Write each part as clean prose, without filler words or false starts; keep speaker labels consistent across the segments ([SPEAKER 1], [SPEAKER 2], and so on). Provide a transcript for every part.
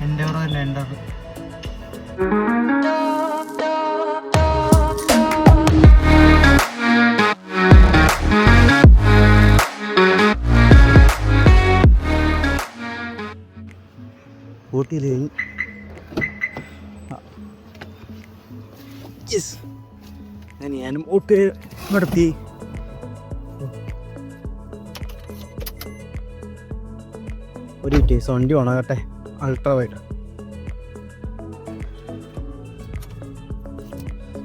[SPEAKER 1] എൻഡോർ തന്നെ എൻഡോർ. ഊട്ടിയിൽ ഞാനും ഊട്ടി നടത്തി. ഒരു മിനിറ്റ് വണ്ടി ഉണങ്ങട്ടെ. അൾട്രാ വൈഡ്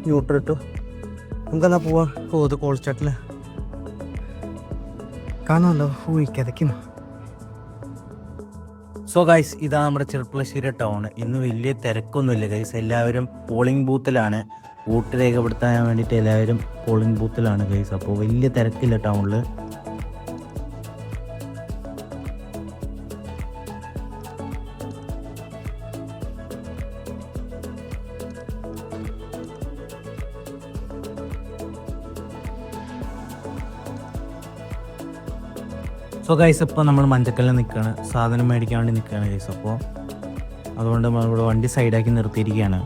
[SPEAKER 1] ന്യൂട്രൽ ഇട്ടു. നമുക്കെന്നാ പോവാ. ഇത് കോൾസ്റ്റാട്ടില് കാണാമല്ലോ. കിതയ്ക്കുന്നു. സോ ഗൈസ്, ഇതാ നമ്മുടെ ചെർപ്പുളശ്ശേരി ടൗൺ. ഇന്ന് വലിയ തിരക്കൊന്നുമില്ല ഗൈസ്. എല്ലാവരും പോളിംഗ് ബൂത്തിലാണ്. വോട്ട് രേഖപ്പെടുത്താൻ വേണ്ടിയിട്ട് എല്ലാവരും പോളിംഗ് ബൂത്തിലാണ് ഗൈസ്. അപ്പോൾ വലിയ തിരക്കില്ല ടൗണിൽ. സോ ഗൈസ്, ഇപ്പോൾ നമ്മൾ മഞ്ചക്കല്ലിൽ നിൽക്കുകയാണ്. സാധനം മേടിക്കാൻ വേണ്ടി നിൽക്കുകയാണ് ഗൈസ്. അപ്പോൾ അതുകൊണ്ട് നമ്മളിവിടെ വണ്ടി സൈഡാക്കി നിർത്തിയിരിക്കുകയാണ്.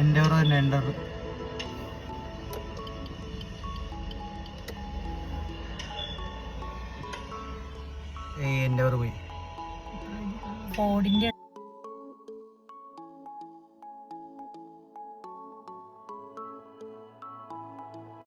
[SPEAKER 1] എൻഡോർ തന്നെ എൻഡോർ. എൻഡോർ പോയി. ഫോർഡിന്റെ